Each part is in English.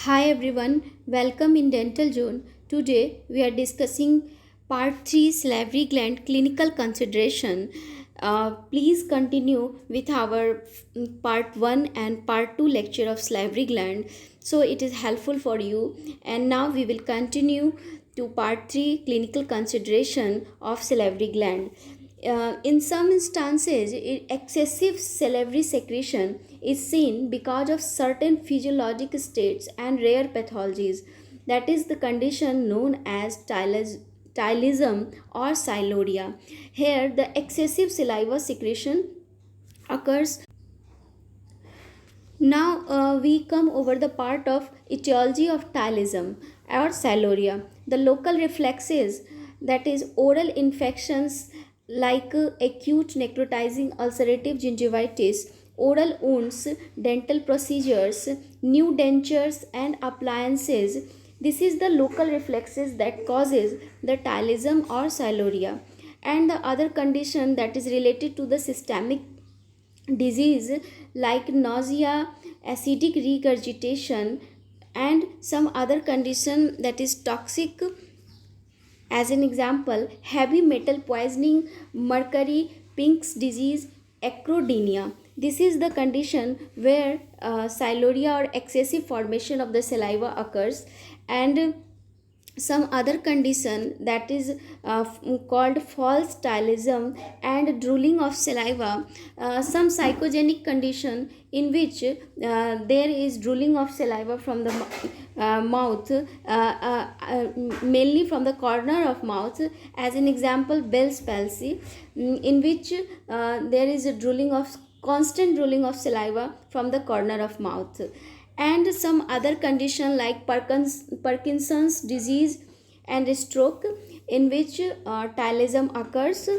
Hi everyone, welcome in Dental Zone. Today we are discussing part 3 salivary gland clinical consideration. Please continue with our part 1 and part 2 lecture of salivary gland, so it is helpful for you. And now we will continue to part 3 clinical consideration of salivary gland. In some instances, excessive salivary secretion is seen because of certain physiologic states and rare pathologies. That is the condition known as tylism or siloria. Here, the excessive saliva secretion occurs. Now we come over the part of etiology of tylism or siloria. The local reflexes, that is oral infections like acute necrotizing ulcerative gingivitis, oral wounds, dental procedures, new dentures and appliances. This is the local reflexes that causes the tylism or siloria. And the other condition that is related to the systemic disease like nausea, acidic regurgitation, and some other condition that is toxic, as an example heavy metal poisoning, mercury, Pink's disease, acrodynia. This is the condition where siloria or excessive formation of the saliva occurs. And some other condition that is called false stylism and drooling of saliva, some psychogenic condition in which there is drooling of saliva from the mouth, mainly from the corner of mouth, as an example Bell's palsy, in which there is a drooling of constant drooling of saliva from the corner of mouth. And some other condition like Parkinson's disease and stroke, in which tylism occurs.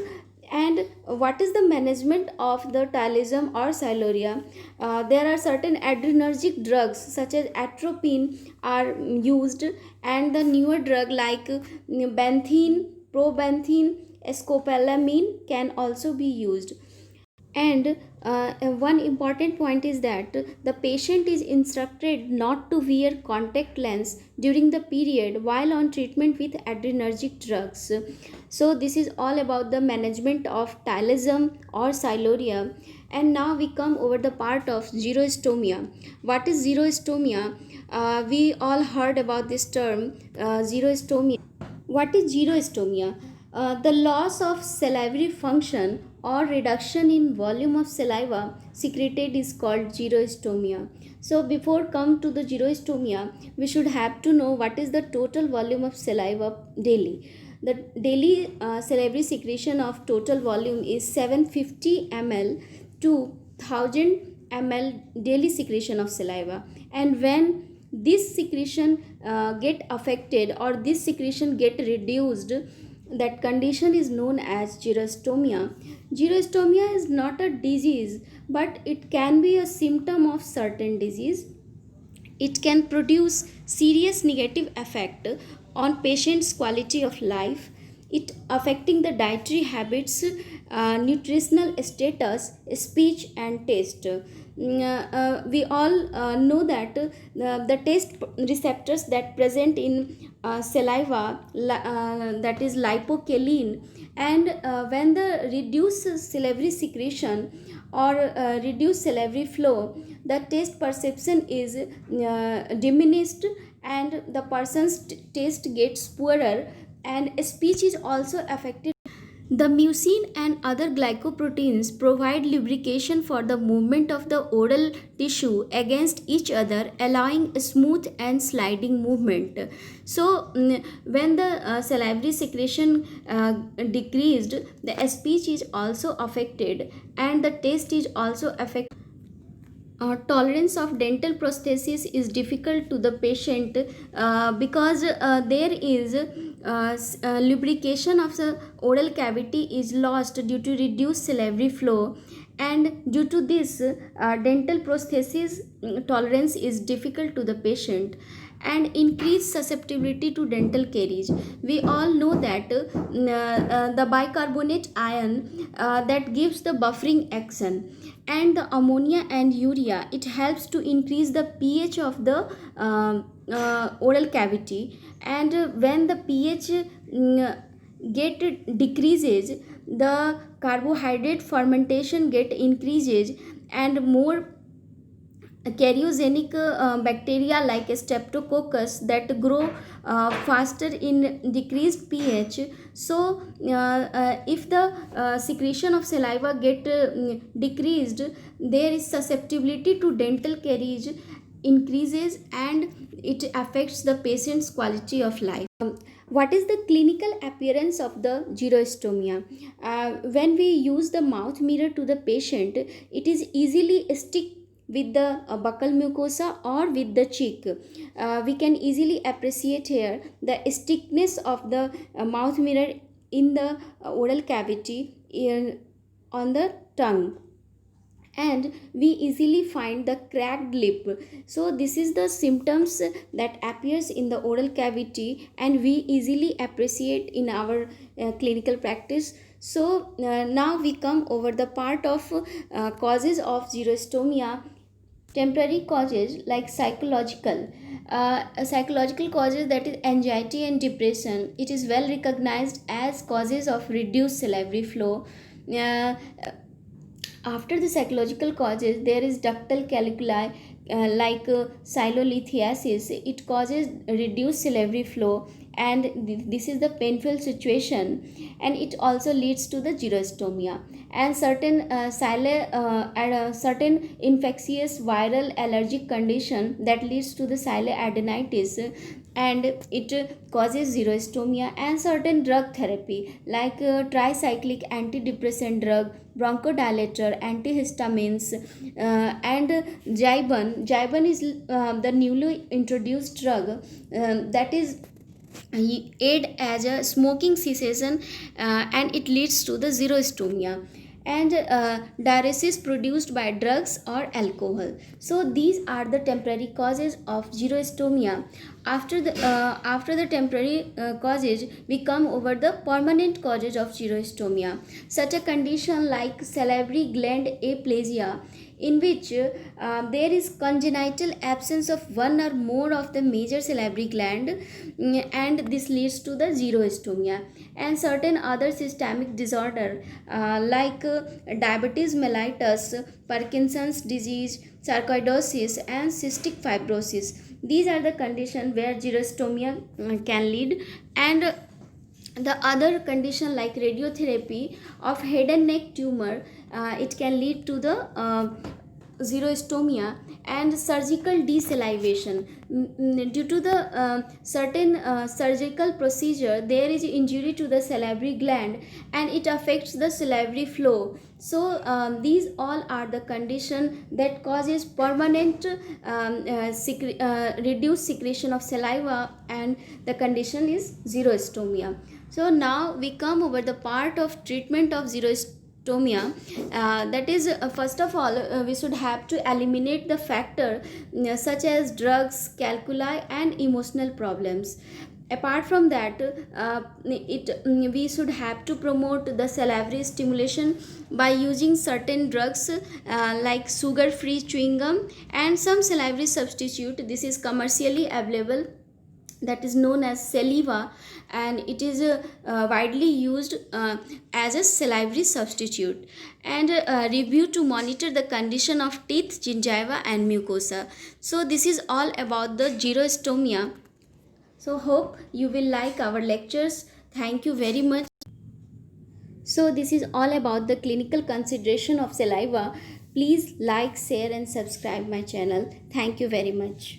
And what is the management of the tylism or siloria? There are certain adrenergic drugs such as atropine are used, and the newer drug like benthine, probenthine, scopolamine can also be used. And one important point is that the patient is instructed not to wear contact lens during the period while on treatment with adrenergic drugs. So this is all about the management of tylism or siloria. And now we come over the part of xerostomia. What is xerostomia? We all heard about this term, xerostomia. What is xerostomia? The loss of salivary function or reduction in volume of saliva secreted is called xerostomia. So before come to the xerostomia, we should have to know what is the total volume of saliva daily. The daily salivary secretion of total volume is 750 ml to 1000 ml daily secretion of saliva. And when this secretion get affected or this secretion get reduced, that condition is known as xerostomia. Xerostomia is not a disease, but it can be a symptom of certain disease. It can produce serious negative effect on patient's quality of life. It affecting the dietary habits, nutritional status, speech and taste. We all know that the taste receptors that present in saliva, that is lipocalin, and when the reduced salivary secretion or reduced salivary flow, the taste perception is diminished, and the person's taste gets poorer, and speech is also affected. The mucin and other glycoproteins provide lubrication for the movement of the oral tissue against each other, allowing smooth and sliding movement. So, when the salivary secretion decreased, the speech is also affected, and the taste is also affected. Tolerance of dental prosthesis is difficult to the patient because there is lubrication of the oral cavity is lost due to reduced salivary flow, and due to this dental prosthesis tolerance is difficult to the patient and increased susceptibility to dental caries. We all know that the bicarbonate ion that gives the buffering action, and the ammonia and urea, it helps to increase the pH of the oral cavity. And when the pH get decreases, the carbohydrate fermentation get increases, and more karyogenic bacteria like streptococcus that grow faster in decreased pH. So if the secretion of saliva get decreased, there is susceptibility to dental caries increases, and it affects the patient's quality of life. What is the clinical appearance of the xerostomia? When we use the mouth mirror to the patient, it is easily stick with the buccal mucosa or with the cheek. We can easily appreciate here the stiffness of the mouth mirror in the oral cavity on the tongue, and we easily find the cracked lip. So this is the symptoms that appears in the oral cavity, and we easily appreciate in our clinical practice. So now we come over the part of causes of xerostomia. Temporary causes like psychological causes, that is anxiety and depression, it is well recognized as causes of reduced salivary flow. uh, After the psychological causes, there is ductal calculi like silolithiasis. It causes reduced salivary flow, and this is the painful situation, and it also leads to the xerostomia. And certain and certain infectious viral allergic condition that leads to the sialadenitis, and it causes xerostomia. And certain drug therapy like tricyclic antidepressant drug, bronchodilator, antihistamines, and Jibun is the newly introduced drug that is aid as a smoking cessation, and it leads to the xerostomia. And diuresis produced by drugs or alcohol. So these are the temporary causes of xerostomia. After the temporary causes, we come over the permanent causes of xerostomia. Such a condition like salivary gland aplasia, in which there is congenital absence of one or more of the major salivary gland, and this leads to the xerostomia. And certain other systemic disorder like diabetes mellitus, Parkinson's disease, sarcoidosis, and cystic fibrosis, these are the conditions where xerostomia can lead. And the other condition like radiotherapy of head and neck tumor, it can lead to the xerostomia. And surgical desalivation, due to the certain surgical procedure, there is injury to the salivary gland, and it affects the salivary flow. So these all are the condition that causes permanent reduced secretion of saliva, and the condition is xerostomia. So now we come over the part of treatment of xerostomia. That is, first of all, we should have to eliminate the factor such as drugs, calculi, and emotional problems. Apart from that, we should have to promote the salivary stimulation by using certain drugs like sugar free chewing gum and some salivary substitute. This is commercially available, that is known as saliva, and it is widely used as a salivary substitute. And review to monitor the condition of teeth, gingiva, and mucosa. So this is all about the xerostomia. So hope you will like our lectures. Thank you very much. So this is all about the clinical consideration of saliva. Please like, share, and subscribe my channel. Thank you very much.